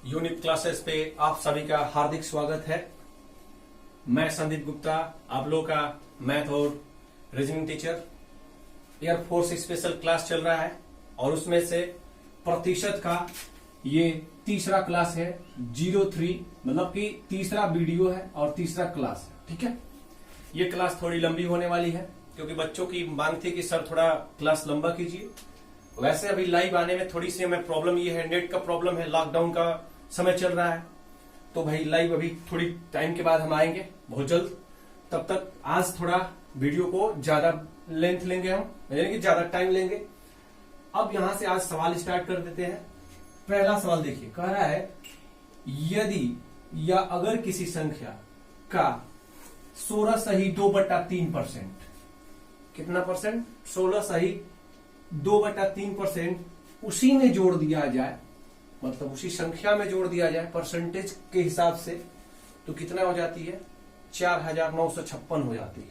Unique classes पे आप सभी का हार्दिक स्वागत है। मैं संदीप गुप्ता, आप लोगों का मैथ और reasoning teacher. Air force special class चल रहा है और उसमें से प्रतिशत का ये तीसरा क्लास है। 03 मतलब कि तीसरा वीडियो है और तीसरा क्लास है। ठीक है, ये क्लास थोड़ी लंबी होने वाली है क्योंकि बच्चों की मांग थी कि सर थोड़ा क्लास लंबा कीजिए। वैसे अभी लाइव आने में थोड़ी सी हमें प्रॉब्लम ये है, नेट का प्रॉब्लम है, लॉकडाउन का समय चल रहा है, तो भाई लाइव अभी थोड़ी टाइम के बाद हम आएंगे बहुत जल्द। तब तक आज थोड़ा वीडियो को ज्यादा लेंथ लेंगे हम, यानी कि ज्यादा टाइम लेंगे। अब यहां से आज सवाल स्टार्ट कर देते हैं। पहला सवाल देखिए, कह रहा है यदि या अगर किसी संख्या का 16 सही 2/3%, कितना परसेंट? 16 सही 2/3% उसी में जोड़ दिया जाए, मतलब उसी संख्या में जोड़ दिया जाए परसेंटेज के हिसाब से, तो कितना हो जाती है? 4956 हो जाती है।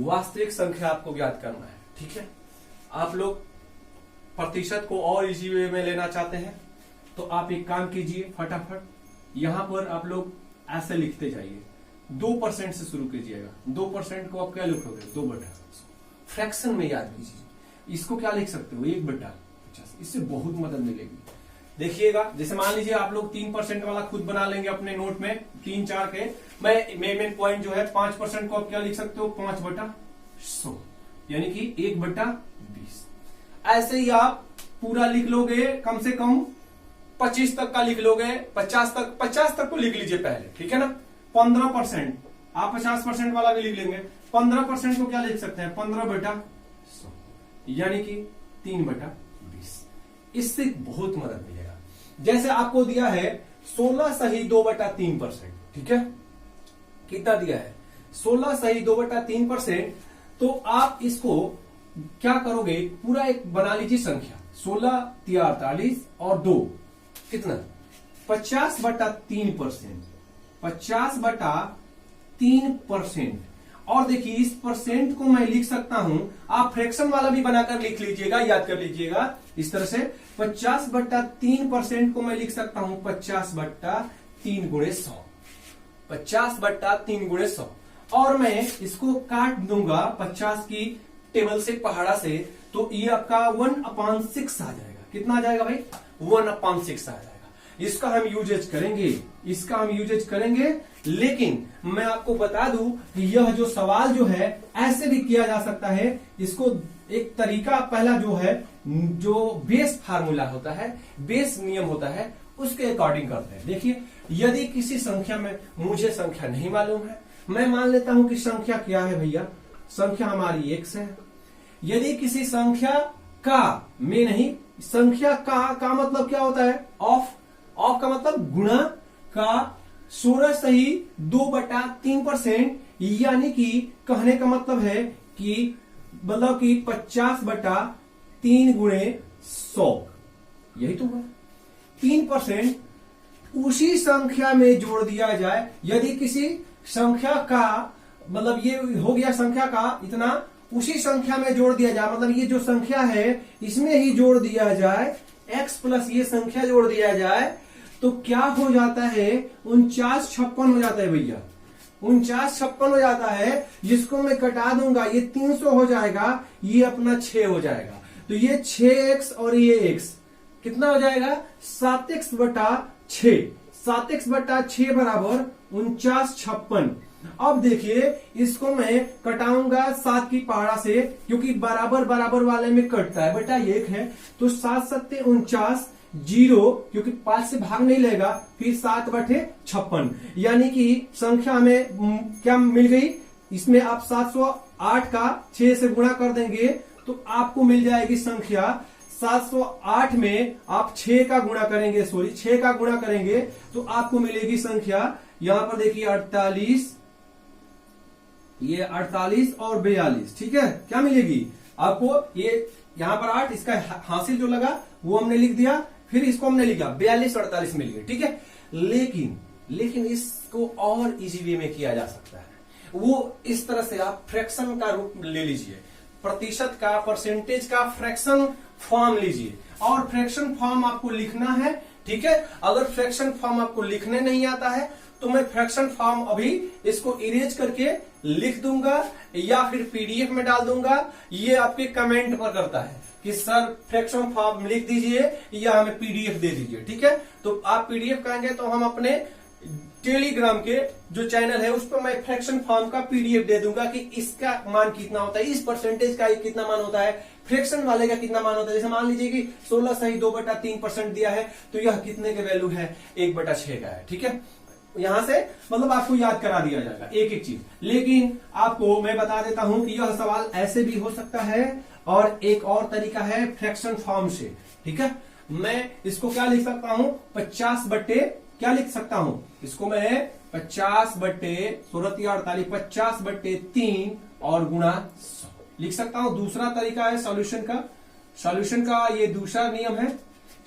वास्तविक संख्या आपको ज्ञात करना है। ठीक है, आप लोग प्रतिशत को और इजी वे में लेना चाहते हैं तो आप एक काम कीजिए, फटाफट यहां पर आप लोग ऐसे लिखते जाइए, 2% से शुरू कीजिएगा। 2% को आप क्या लिखोगे? 2/100। फ्रैक्शन में याद कीजिए, इसको क्या लिख सकते हो? 1/50। इससे बहुत मदद मिलेगी। देखिएगा, जैसे मान लीजिए आप लोग 3% वाला खुद बना लेंगे अपने नोट में, 3-4 के। मेन पॉइंट जो है 5% को आप क्या लिख सकते हो? 5/100, यानी कि 1/20। ऐसे ही आप पूरा लिख लोगे, कम से कम 25 तक का लिख लोगे, 50 तक को लिख लीजिए पहले। ठीक है ना। 15% आप 50% वाला भी लिख लेंगे। 15% को क्या लिख सकते हैं? 15/100, यानी कि 3/20। इससे बहुत मदद मिलेगा। जैसे आपको दिया है 16 सही 2/3%। ठीक है, कितना दिया है? 16 सही 2/3%। तो आप इसको क्या करोगे? पूरा एक बना लीजिए संख्या, 16 × 48 और 2, कितना? 50/3%। 50/3%। और देखिए इस परसेंट को मैं लिख सकता हूं, आप फ्रैक्शन वाला भी बनाकर लिख लीजिएगा, याद कर लीजिएगा इस तरह से। 50/3% को मैं लिख सकता हूं 50/3 × 100। 50/3 × 100। और मैं इसको काट दूंगा 50 की टेबल से, पहाड़ा से, तो ये आपका 1/6 आ जाएगा। कितना आ जाएगा भाई? 1/6 आ जाएगा। इसका हम यूजेज करेंगे, लेकिन मैं आपको बता दूं कि यह जो सवाल जो है ऐसे भी किया जा सकता है। इसको एक तरीका, पहला जो है, जो बेस फार्मूला होता है, बेस नियम होता है, उसके अकॉर्डिंग करते हैं। देखिए, यदि किसी संख्या में, मुझे संख्या नहीं मालूम है, मैं मान लेता हूं कि संख्या क्या है भैया? संख्या हमारी x है। यदि किसी संख्या का में नहीं, संख्या का मतलब क्या होता है? ऑफ का मतलब गुणा का 16 सही 2/3%, यानी कि कहने का मतलब है कि 50/3 × 100, यही तो है। 3% उसी संख्या में जोड़ दिया जाए। यदि किसी संख्या का, मतलब ये हो गया संख्या का इतना, उसी संख्या में जोड़ दिया जाए, मतलब ये जो संख्या है इसमें ही जोड़ दिया जाए, x प्लस ये संख्या जोड़ दिया जाए, तो क्या हो जाता है? 4956 हो जाता है भैया। 4956 हो जाता है, जिसको मैं कटा दूंगा, ये 300 हो जाएगा, ये अपना 6 हो जाएगा। तो ये 6x और ये x कितना हो जाएगा? 7x/6। 7x/6 बराबर 4956। अब देखिए, इसको मैं कटाऊंगा 7 की पहाड़ा से, क्योंकि बराबर वाले में कटता है बेटा, 1 है, तो 7×7 = 49, 0, क्योंकि 5 से भाग नहीं लेगा, फिर 7/56, यानी कि संख्या में क्या मिल गई? इसमें आप 708 का 6 से गुणा कर देंगे तो आपको मिल जाएगी संख्या 708 में आप 6 का गुणा करेंगे, 6 का गुणा करेंगे तो आपको मिलेगी संख्या, यहां पर देखिए 48, ये 48 और 42। ठीक है, क्या मिलेगी आपको? ये यहां पर 8, इसका हासिल जो लगा वो हमने लिख दिया, फिर इसको हमने लिखा 42 और 48 मिल गए। ठीक है, लेकिन इसको और इजी वे में किया जा सकता है। वो इस तरह से आप फ्रैक्शन का रूप ले लीजिए, प्रतिशत का, परसेंटेज का फ्रैक्शन फॉर्म लीजिए, और फ्रैक्शन फॉर्म आपको लिखना है ठीक है। अगर फ्रैक्शन फॉर्म आपको लिखने नहीं आता है तो मैं फ्रैक्शन फॉर्म अभी इसको इरेज करके लिख दूंगा या फिर पीडीएफ में डाल दूंगा। ये आपके कमेंट पर करता है कि सर फ्रैक्शन फॉर्म लिख दीजिए या हमें पीडीएफ दे दीजिए, ठीक है। तो आप पीडीएफ कहेंगे तो हम अपने टेलीग्राम के जो चैनल है उस पर मैं फ्रैक्शन फॉर्म का पीडीएफ दे दूंगा कि इसका मान कितना होता है, इस परसेंटेज का कितना मान होता है, फ्रैक्शन वाले का कितना मान होता है। जैसे मान लीजिए कि 16 सही 2/3% दिया है तो यह कितने के वैल्यू है, 1/6 का है, ठीक है। यहां से मतलब आपको याद करा दिया जाएगा एक एक चीज। लेकिन आपको मैं बता देता हूं कि यह सवाल ऐसे भी हो सकता है और एक और तरीका है फ्रैक्शन फॉर्म से, ठीक है। मैं इसको क्या लिख सकता हूं, 50 बट्टे क्या लिख सकता हूं, इसको मैं 50/3 और गुणा 100 लिख सकता हूं। दूसरा तरीका है सॉल्यूशन का। सॉल्यूशन का ये दूसरा नियम है,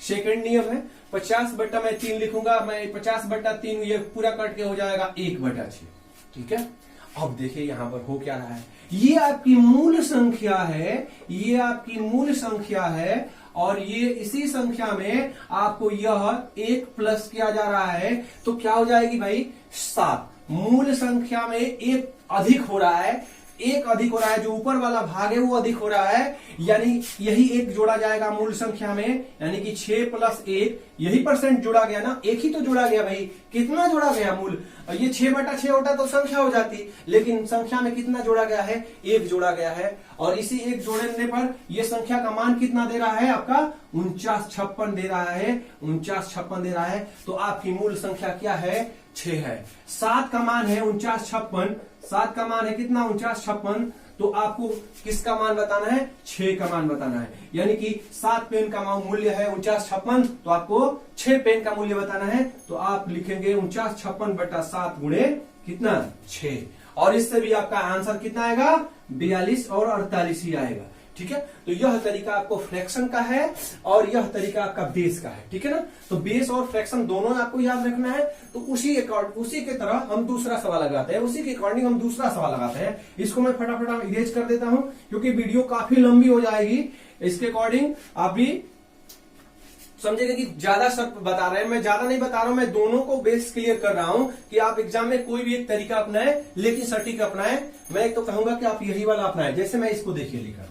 सेकंड नियम है। 50/3 लिखूंगा मैं, 50/3 ये पूरा कट के हो जाएगा 1/6, ठीक है। अब देखिए यहां पर हो क्या रहा है, ये आपकी मूल संख्या है, ये आपकी मूल संख्या है और ये इसी संख्या में आपको यह 1 प्लस किया जा रहा है तो क्या हो जाएगी भाई 7। मूल संख्या में 1 अधिक हो रहा है, 1 अधिक हो रहा है, जो ऊपर वाला भाग है वो अधिक हो रहा है, यानी यही 1 जोड़ा जाएगा मूल संख्या में, यानी कि 6 + 1 यही परसेंट जोड़ा गया ना, एक ही तो जोड़ा गया भाई। कितना जोड़ा गया मूल, ये 6/6 होता तो संख्या हो जाती, लेकिन संख्या में कितना जोड़ा गया है, 1 जोड़ा गया है। और इसी 1 जोड़ने पर यह संख्या का मान कितना दे रहा है आपका 4956 दे रहा है, 4956 दे रहा है। तो आपकी मूल संख्या क्या है, 6 है। 7 का मान है 4956, 7 का मान है कितना 4956, तो आपको किसका मान बताना है, 6 का मान बताना है। यानी कि 7 पेन का मूल्य है 4956, तो आपको 6 पेन का मूल्य बताना है। तो आप लिखेंगे 4956/7 गुणे कितना 6, और इससे भी आपका आंसर कितना आएगा 42 और 48 ही आएगा, ठीक है। तो यह तरीका आपको फ्रैक्शन का है और यह तरीका आपका बेस का है, ठीक है ना। तो बेस और फ्रैक्शन दोनों आपको याद रखना है। तो उसी के तरह हम दूसरा सवाल लगाते हैं, उसी के अकॉर्डिंग हम दूसरा सवाल लगाते हैं। इसको मैं फटाफट इरेज कर देता हूं क्योंकि वीडियो काफी लंबी हो जाएगी। इसके अकॉर्डिंग आप भी समझेगा कि ज्यादा सब बता रहे हैं, मैं ज्यादा नहीं बता रहा हूं, मैं दोनों को बेस क्लियर कर रहा हूं कि आप एग्जाम में कोई भी एक तरीका अपनाए लेकिन सटीक अपनाए। मैं एक तो कहूंगा कि आप यही वाला अपनाए। जैसे मैं इसको देखिए लिख रहा हूं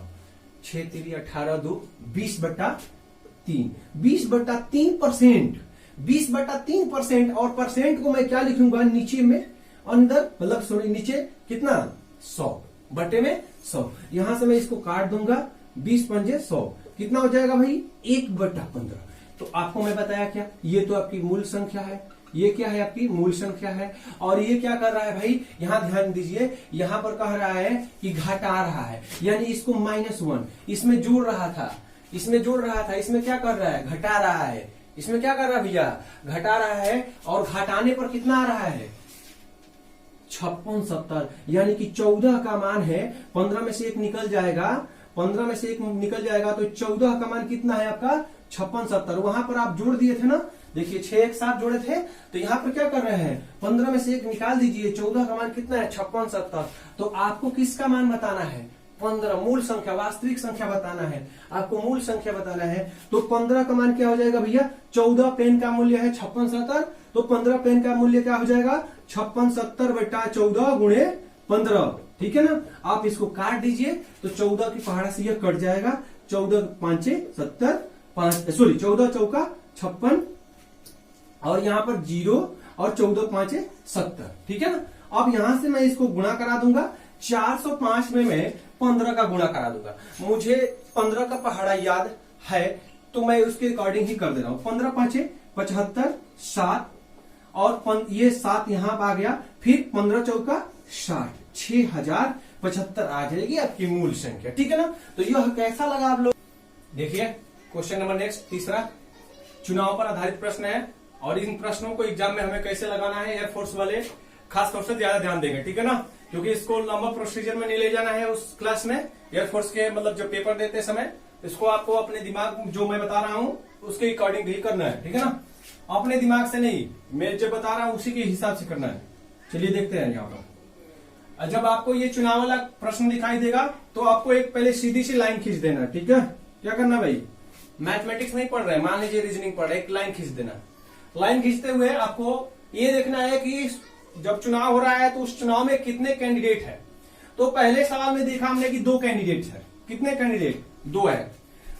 6 3 18 2 20/3, 20/3%, 20/3%। और परसेंट को मैं क्या लिखूंगा नीचे में, अंदर मतलब सॉरी नीचे कितना 100 बटे में 100। यहां से मैं इसको काट दूंगा, 20 पंजे 100 कितना हो जाएगा भाई 1/15। तो आपको मैं बताया क्या, ये तो आपकी मूल संख्या है, ये क्या है आपकी मूल संख्या है। और ये क्या कर रहा है भाई, यहां ध्यान दीजिए, यहां पर कह रहा है कि घटा रहा है, यानी इसको -1 इसमें जोड़ रहा था, इसमें जोड़ रहा था, इसमें क्या कर रहा है घटा रहा है, इसमें क्या कर रहा है भैया घटा रहा है। और घटाने पर कितना आ रहा है 56 70, यानी कि 14 का मान है, 15 में से 1 निकल जाएगा, 15 में से 1 निकल जाएगा तो 14 का मान कितना है आपका 56 70। वहां पर आप जोड़ दिए थे ना, देखिए 6 एक साथ जोड़े थे, तो यहाँ पर क्या कर रहे हैं 15 में से 1 निकाल दीजिए, 14 का मान कितना है 56 70। तो आपको किसका मान बताना है 15, मूल संख्या वास्तविक संख्या बताना है, आपको मूल संख्या बताना है। तो 15 का मान क्या हो जाएगा भैया, 14 पेन का मूल्य है 56 70, तो 15 पेन का मूल्य क्या हो जाएगा 56 70/14 गुणे 15, ठीक है ना। आप इसको काट दीजिए तो 14 की पहाड़ा से यह कट जाएगा, 14 5 70 5 सॉरी 14 चौका 56 और यहां पर 0 और 14 5 70, ठीक है ना। अब यहां से मैं इसको गुणा करा दूंगा, 405 में मैं 15 का गुणा करा दूंगा। मुझे 15 का पहाड़ा याद है तो मैं उसके अकॉर्डिंग ही कर दे रहा हूं। 15 5 75 7 और ये 7 यहां आ गया, फिर 15 चौका 60, 6075 आ जाएगी आपकी मूल संख्या, ठीक है ना। तो यह कैसा लगा आप लोग देखिए। क्वेश्चन नंबर नेक्स्ट तीसरा चुनाव पर आधारित प्रश्न है और इन प्रश्नों को एग्जाम में हमें कैसे लगाना है एयरफोर्स वाले खास तौर से ज्यादा ध्यान देंगे, ठीक है ना, क्योंकि इसको लंबा प्रोसीजर में नहीं ले जाना है उस क्लास में। एयरफोर्स के मतलब जो पेपर देते समय इसको आपको अपने दिमाग जो मैं बता रहा हूं उसके अकॉर्डिंग ही करना है, ठीक है ना, अपने दिमाग से नहीं, मैं जो बता रहा हूं उसी के हिसाब से करना है। चलिए देखते हैं यहाँ पर। जब आपको ये चुनाव वाला प्रश्न दिखाई देगा तो आपको एक पहले सीधी सी लाइन खींच देना, ठीक है। क्या करना भाई, मैथमेटिक्स नहीं पढ़ रहे, मान लीजिए रीजनिंग पढ़ रहे, एक लाइन खींच देना। लाइन खींचते हुए आपको ये देखना है कि जब चुनाव हो रहा है तो उस चुनाव में कितने कैंडिडेट है। तो पहले सवाल में देखा हमने कि 2 कैंडिडेट है। कितने कैंडिडेट? 2 है।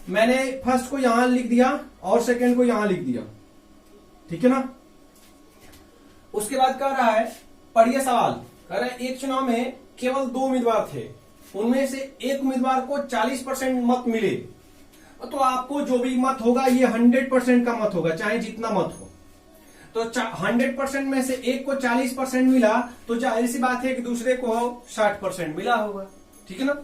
मैंने फर्स्ट को यहां लिख दिया और सेकंड को यहां लिख दिया, ठीक है ना। उसके बाद कह रहा है, पढ़िए सवाल, कह रहा है एक चुनाव में केवल 2 उम्मीदवार थे, उनमें से एक उम्मीदवार को 40% मत मिले, तो आपको जो भी मत होगा ये 100% का मत होगा, चाहे जितना मत हो। तो 100% में से एक को 40% मिला, तो जाहिर सी बात है कि दूसरे को 60% मिला होगा, ठीक है ना।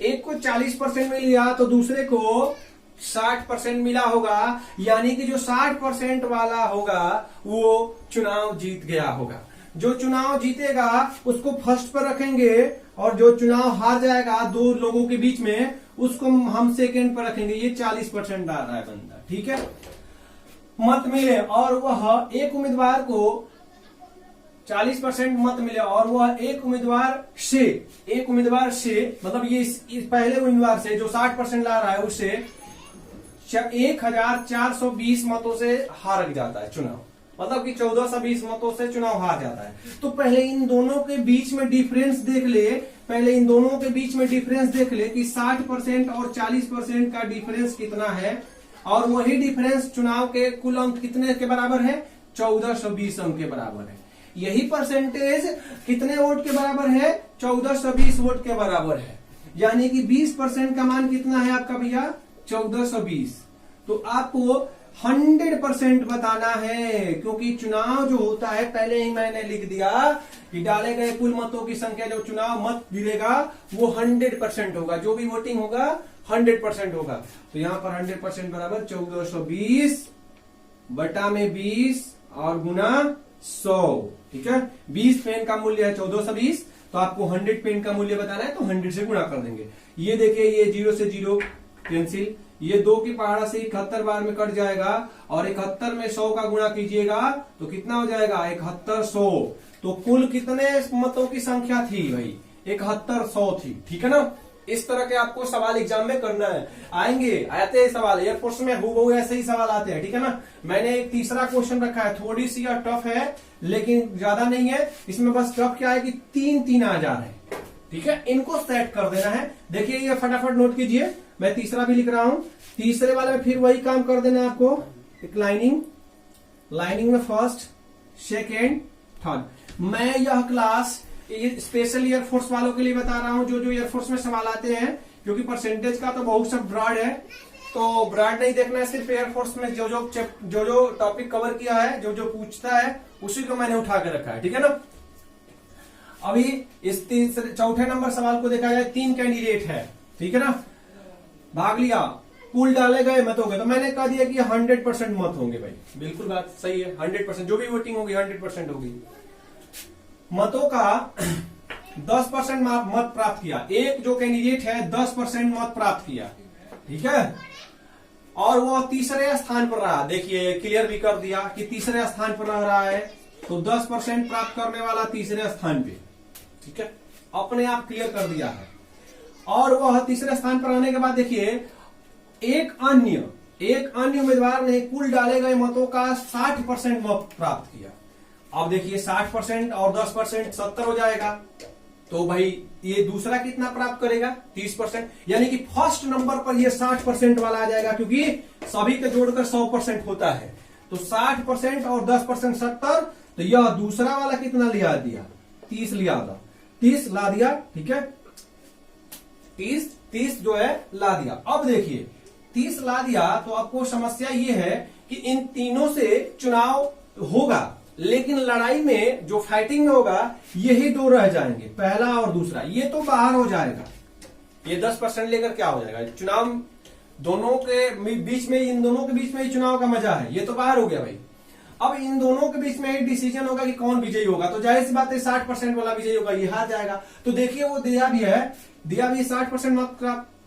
एक को 40% मिल गया तो दूसरे को 60% मिला होगा, यानी कि जो 60% वाला होगा वो चुनाव जीत गया होगा। जो चुनाव जीतेगा उसको फर्स्ट पर रखेंगे और जो चुनाव हार जाएगा 2 लोगों के बीच में उसको हम सेकंड पर रखेंगे। ये 40% आ रहा है बंदा, ठीक है। मत मिले और वह एक उम्मीदवार को 40% मत मिले और वह एक उम्मीदवार से मतलब ये पहले उम्मीदवार से जो 60% ला रहा है उससे 1420 मतों से हार जाता है चुनाव, मतलब कि 1420 मतों से चुनाव हार जाता है। तो पहले इन दोनों के बीच में डिफरेंस देख ले, कि 60% और 40% का डिफरेंस कितना है, और वही डिफरेंस चुनाव के कुल अंक कितने के बराबर है? 1420 अंक के बराबर है। यही परसेंटेज कितने वोट के बराबर है? 1420 वोट के बराबर है। यानी कि 20% का मान कितना है आपका भैया? 1420। तो आपको 100% बताना है, क्योंकि चुनाव जो होता है पहले ही मैंने लिख दिया कि डाले गए कुल मतों की संख्या, जो चुनाव मत गिरेगा वो 100% होगा, जो भी वोटिंग होगा 100% होगा। तो यहां पर 100% बराबर 1420 बटा में 20 और गुना 100, ठीक है। 20 पेन का मूल्य है 1420, तो आपको 100 पेन का मूल्य बताना है तो 100 से गुणा कर देंगे। ये देखिए, ये 0 से 0 कैंसिल, ये 2 की पहाड़ा से 71 बार में कट जाएगा, और 71 में 100 का गुणा कीजिएगा तो कितना हो जाएगा? 7100। तो कुल कितने मतों की संख्या थी भाई? 7100 थी, ठीक है ना। इस तरह के आपको सवाल एग्जाम में करना है। आते हैं सवाल, एयरफोर्स में हूबहू ऐसे ही सवाल आते हैं, ठीक है ना। मैंने एक तीसरा क्वेश्चन रखा है, थोड़ी सी यह टफ है लेकिन ज्यादा नहीं है। इसमें बस टफ क्या है कि 3 आ जा रहे हैं, ठीक है। इनको सेट कर देना है। देखिए ये फटाफट नोट कीजिए, मैं तीसरा भी लिख रहा हूं। तीसरे वाले में फिर वही काम कर देना है आपको। एक लाइनिंग में फर्स्ट, सेकेंड, थर्ड। मैं यह क्लास स्पेशल एयरफोर्स वालों के लिए बता रहा हूं, जो एयरफोर्स में सवाल आते हैं, क्योंकि परसेंटेज का तो बहुत सब ब्रॉड है, तो ब्रॉड नहीं देखना है, सिर्फ एयरफोर्स में जो टॉपिक कवर किया है, जो पूछता है उसी को मैंने उठा के रखा है, ठीक है ना। अभी इस चौथे नंबर सवाल को देखा जाए, 3 कैंडिडेट है, ठीक है ना। भाग लिया, कुल डाले गए मत हो गए, तो मैंने कह दिया कि 100% मत होंगे भाई। बिल्कुल बात सही है, 100% जो भी वोटिंग होगी 100% होगी। मतों का 10% मत प्राप्त किया, एक जो कैंडिडेट है 10% मत प्राप्त किया, ठीक है, और वो तीसरे स्थान पर रहा। देखिए क्लियर भी कर दिया कि तीसरे स्थान पर रह रहा है, तो 10% प्राप्त करने वाला तीसरे स्थान पे, ठीक है, अपने आप क्लियर कर दिया है। और वह तीसरे स्थान पर आने के बाद देखिए एक अन्य उम्मीदवार ने कुल डाले गए मतों का 60% मत प्राप्त किया। अब देखिए 60% और 10% 70 हो जाएगा, तो भाई ये दूसरा कितना प्राप्त करेगा? 30%, यानी कि फर्स्ट नंबर पर ये 60% वाला आ जाएगा, क्योंकि सभी को जोड़कर 100% होता है। तो 60% और 10% 70, तो यह दूसरा वाला कितना लिया दिया? 30 लिया था, 30 ला दिया, ठीक है, 30 जो है ला दिया। अब देखिए 30 ला दिया, तो आपको समस्या ये है कि इन तीनों से चुनाव होगा, लेकिन लड़ाई में जो फाइटिंग में होगा यही 2 रह जाएंगे, पहला और दूसरा, ये तो बाहर हो जाएगा। ये 10% लेकर क्या हो जाएगा? चुनाव दोनों के बीच में, इन दोनों के बीच में ही चुनाव का मजा है, ये तो बाहर हो गया भाई। अब इन दोनों के बीच में ही डिसीजन होगा कि कौन विजयी होगा, तो जाहिर सी बात है 60% वाला विजयी होगा, ये हार जाएगा। तो देखिए वो दिया भी 60% मत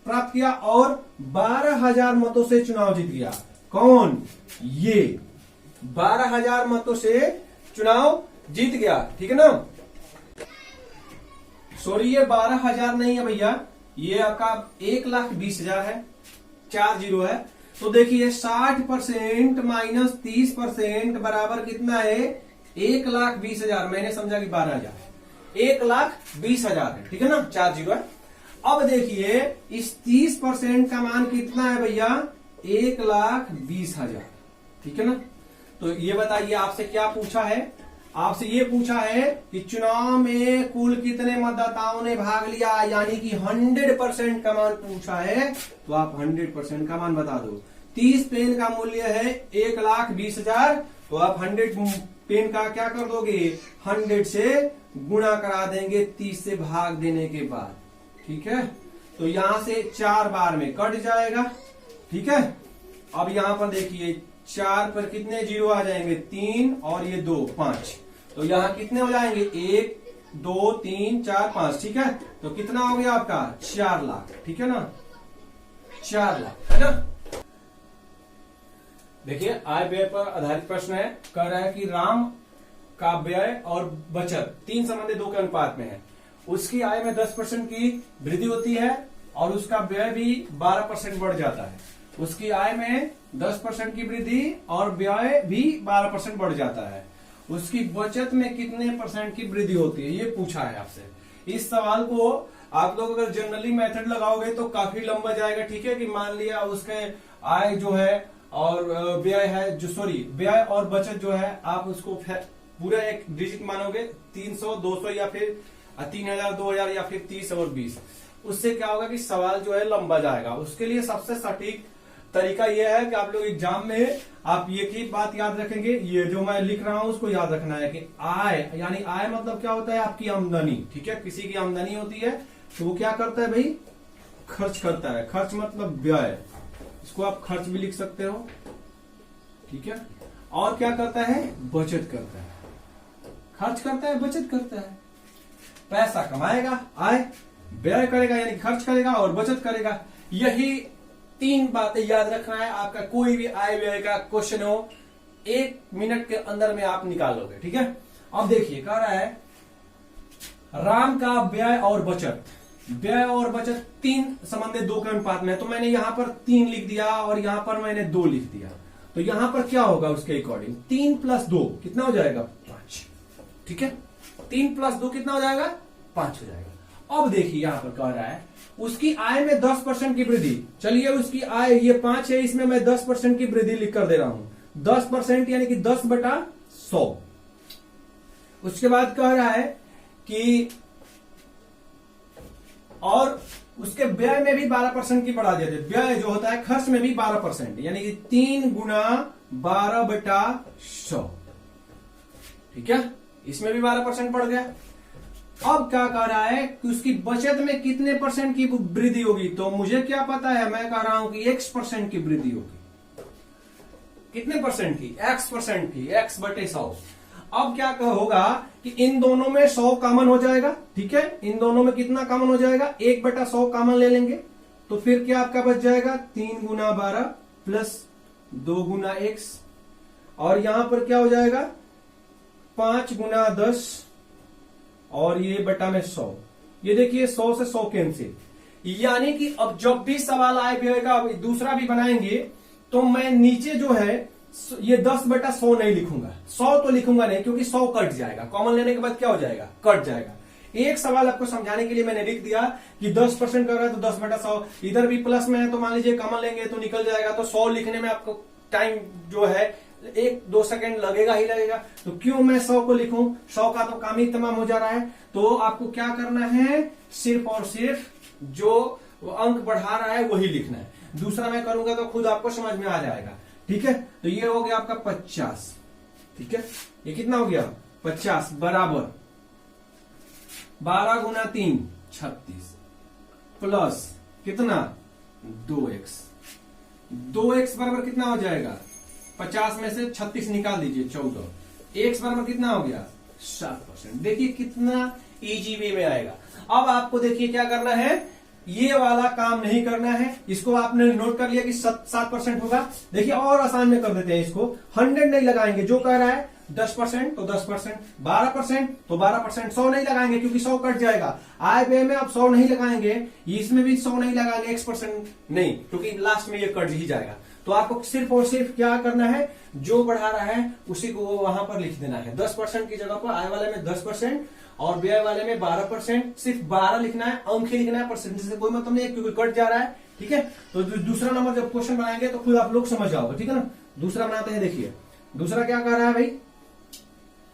प्राप्त किया और 12,000 मतों से चुनाव जीत गया। कौन? ये 12,000 मतों से चुनाव जीत गया, ठीक है ना। सॉरी, ये 12,000 नहीं है भैया, ये आपका 1,20,000 है, 4 0 है। तो देखिए 60% माइनस 30% बराबर कितना है, 1,20,000। मैंने समझा कि 12,000, 1,20,000 है, ठीक है ना, 4 जीरो है। अब देखिए इस 30% का मान कितना है भैया, 1,20,000, ठीक है ना। तो ये बताइए आपसे क्या पूछा है, आपसे ये पूछा है कि चुनाव में कुल कितने मतदाताओं ने भाग लिया, यानी कि 100% का मान पूछा है, तो आप 100% का मान बता दो। 30 पेन का मूल्य है 1,20,000, तो आप 100 पेन का क्या कर दोगे, 100 से गुणा करा देंगे 30 से भाग देने के बाद, ठीक है। तो यहां से 4 बार में कट जाएगा, ठीक है। अब यहां पर देखिए 4 पर कितने जीरो आ जाएंगे, 3 और ये 2, 5। तो यहां कितने हो जाएंगे, 1 2 3 4 5, ठीक है। तो कितना हो गया आपका, 4 लाख, ठीक है ना, 4 लाख, है ना। देखिए आय व्यय पर आधारित प्रश्न है, कह रहा है कि राम का व्यय और बचत 3 संबंधी 2 के अनुपात में है। उसकी आय में 10% की वृद्धि होती है और उसका व्यय भी 12% बढ़ जाता है। उसकी आय में 10% की वृद्धि और व्यय भी 12% बढ़ जाता है। उसकी बचत में कितने % की वृद्धि होती है, ये पूछा है आपसे। इस सवाल को आप लोग अगर जनरली मेथड लगाओगे तो काफी लंबा जाएगा, ठीक है। कि मान लिया उसके आय जो है और व्यय है, जो सॉरी व्यय और बचत जो है, आप उसको पूरा एक डिजिट मानोगे, 300 200 या फिर 3,000 2,000 या फिर 30 और 20। उससे क्या होगा कि सवाल जो है लंबा जाएगा। उसके लिए सबसे सटीक तरीका यह है कि आप लोग एग्जाम में आप ये की बात याद रखेंगे, ये जो मैं लिख रहा हूं उसको याद रखना है कि आय, यानी आय मतलब क्या होता है, आपकी आमदनी, ठीक है। किसी की आमदनी होती है तो वो क्या करता है भाई, खर्च करता है। खर्च मतलब व्यय, इसको आप खर्च भी लिख सकते हो, ठीक है। और क्या करता है, बचत करता है। खर्च करता है, बचत करता है। पैसा कमाएगा, आय, व्यय करेगा यानी खर्च करेगा और बचत करेगा। यही 3 बातें याद रखना है। आपका कोई भी आय व्यय का क्वेश्चन हो 1 मिनट के अंदर में आप निकालोगे, ठीक है। अब देखिए कह रहा है राम का व्यय और बचत, व्यय और बचत 3 संबंधी 2 के अनुपात में है। तो मैंने यहां पर 3 लिख दिया और यहां पर मैंने 2 लिख दिया। तो यहां पर क्या होगा उसके अकॉर्डिंग, 3 + 2 कितना हो जाएगा, 5, ठीक है। 3 + 2 कितना हो जाएगा, 5 हो जाएगा। अब देखिए यहां पर कह रहा है उसकी आय में 10% की वृद्धि। चलिए उसकी आय ये 5 है, इसमें मैं 10% की वृद्धि लिख कर दे रहा हूं। 10% यानी कि 10/100। उसके बाद कह रहा है कि और उसके व्यय में भी 12% की बढ़ा देते। व्यय जो होता है खर्च में भी 12%, यानी कि 3 × 12/100, ठीक है। इसमें भी 12% बढ़ गया। अब क्या कह रहा है कि उसकी बचत में कितने % की वृद्धि होगी। तो मुझे क्या पता है, मैं कह रहा हूं कि X% की वृद्धि होगी। कितने % की, X% की, X/100। अब क्या होगा कि इन दोनों में 100 कॉमन हो जाएगा, ठीक है। इन दोनों में कितना कॉमन हो जाएगा, 1/100 कॉमन ले लेंगे। तो फिर क्या आपका बच जाएगा, 3 × 12 + 2 × X, और यहां पर क्या हो जाएगा 5 × 10 और ये बटा में 100। ये देखिए 100 से 100 कैंसिल, यानी कि अब जब भी सवाल आय व्यय का दूसरा भी बनाएंगे तो मैं नीचे जो है ये 10/100 नहीं लिखूंगा, 100 तो लिखूंगा नहीं, क्योंकि 100 कट जाएगा। कॉमन लेने के बाद क्या हो जाएगा, कट जाएगा। एक सवाल आपको समझाने के लिए मैंने लिख दिया कि 10% कर रहा है तो 10/100, इधर भी प्लस में है तो मान लीजिए कॉमन लेंगे तो निकल जाएगा। तो 100 लिखने में आपको टाइम जो है 1-2 सेकंड लगेगा ही लगेगा। तो क्यों मैं 100 को लिखूं, 100 का तो काम ही तमाम हो जा रहा है। तो आपको क्या करना है, सिर्फ और सिर्फ जो अंक बढ़ा रहा है वही लिखना है। दूसरा मैं करूंगा तो खुद आपको समझ में आ जाएगा, ठीक है। तो ये हो गया आपका 50, ठीक है। ये कितना हो गया 50 बराबर 12 × 3 36 प्लस कितना 2x। 2x बराबर कितना हो जाएगा, 50 में से 36 निकाल दीजिए 14। x बराबर कितना हो गया 7%। देखिए कितना इजी वे में आएगा। अब आपको देखिए क्या करना है, ये वाला काम नहीं करना है। इसको आपने नोट कर लिया कि 7% होगा। देखिए और आसान में कर देते हैं इसको, 100 नहीं लगाएंगे, जो कह रहा है 10% तो 10%, 12% तो 12%, 100 नहीं लगाएंगे क्योंकि 100 कट जाएगा। आय व्यय में अब 100 नहीं लगाएंगे, इसमें भी 100 नहीं लगाएंगे, X% नहीं, क्योंकि लास्ट में ये कट ही जाएगा। तो आपको सिर्फ और सिर्फ क्या करना है, जो बढ़ा रहा है उसी को वो वहां पर लिख देना है। 10% की जगह पर आय वाले में 10% और व्यय वाले में 12%, सिर्फ 12 लिखना है, अंक ही लिखना है, परसेंटेज से कोई मतलब नहीं है क्योंकि कट जा रहा है। ठीक है, तो दूसरा नंबर जब क्वेश्चन बनाएंगे तो खुद आप लोग समझ जाओगे। ठीक है ना, दूसरा बनाते हैं। देखिए दूसरा क्या कर रहा है भाई,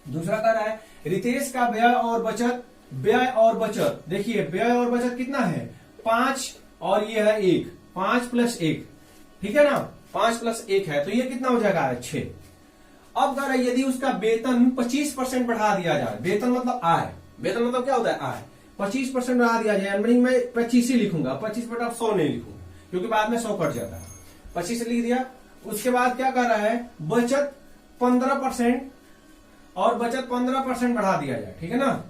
दूसरा कर रहा है रितेश का व्यय और बचत, व्यय और बचत। देखिए व्यय और बचत कितना है, 5 और ये है 1, 5 प्लस 1, ठीक है ना, 5 प्लस 1 है तो ये कितना हो जाएगा 6। अब कह रहा है यदि उसका वेतन 25% बढ़ा दिया जाए, वेतन मतलब आय, वेतन मतलब क्या होता है आय, 25% बढ़ा दिया जाए, यानी मैं 25 ही लिखूंगा, 25/100 नहीं लिखूंगा क्योंकि बाद में 100 कट जाता है, 25 लिख दिया। उसके बाद क्या कर रहा है, बचत 15% और बचत 15% बढ़ा दिया जाए, ठीक है ना,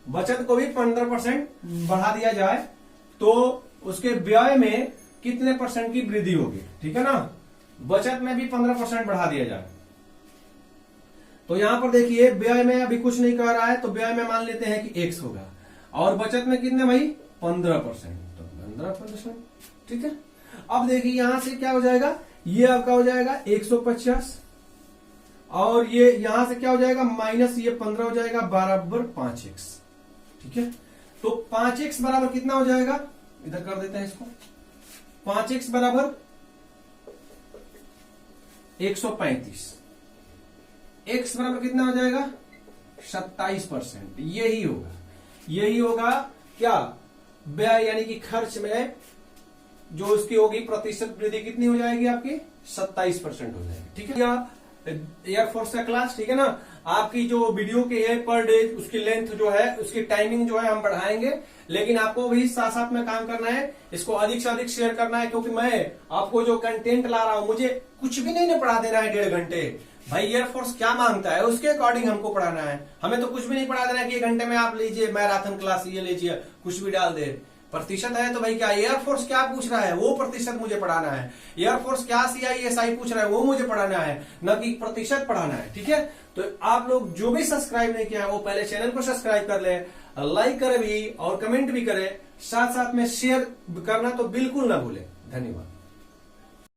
बचत को भी 15% बढ़ा दिया जाए तो उसके व्यय में कितने परसेंट की वृद्धि होगी, ठीक है ना, बचत में भी 15% बढ़ा दिया जाए। तो यहां पर देखिए व्यय में अभी कुछ नहीं कर रहा है तो व्यय में मान लेते हैं कि x होगा और बचत में कितने भाई 15%, तो 15%, ठीक है। अब देखिए यहां से क्या हो जाएगा, ये आपका हो जाएगा 150 और ये यहां से क्या हो जाएगा माइनस ये 15 हो जाएगा बराबर 5x, ठीक है। तो 5x बराबर कितना हो जाएगा, इधर कर देते हैं इसको, 5x बराबर 135, x बराबर कितना हो जाएगा 27%, यही होगा, यही होगा क्या व्यय यानी कि खर्च में जो उसकी होगी प्रतिशत वृद्धि कितनी हो जाएगी आपकी 27% हो जाएगी, ठीक है। या एयरफोर्स का क्लास, ठीक है ना, आपकी जो वीडियो की है पर डे उसकी लेंथ जो है उसकी टाइमिंग जो है हम बढ़ाएंगे, लेकिन आपको भी साथ साथ में काम करना है, इसको अधिक से अधिक शेयर करना है क्योंकि मैं आपको जो कंटेंट ला रहा हूं मुझे कुछ भी नहीं पढ़ा देना है 1.5 घंटे। भाई एयरफोर्स क्या मांगता है उसके अकॉर्डिंग हमको पढ़ाना है, हमें तो कुछ भी नहीं पढ़ा देना है कि 1 घंटे में आप लीजिए मैराथन क्लास ये लीजिए कुछ भी डाल दे। प्रतिशत है तो भाई क्या एयरफोर्स क्या पूछ रहा है वो प्रतिशत मुझे पढ़ाना है, एयरफोर्स क्या CISI पूछ रहा है वो मुझे पढ़ाना है, न कि प्रतिशत पढ़ाना है, ठीक है। तो आप लोग जो भी सब्सक्राइब नहीं किया है वो पहले चैनल को सब्सक्राइब कर ले, लाइक करे भी और कमेंट भी करे, साथ साथ में शेयर करना तो बिल्कुल ना भूले। धन्यवाद।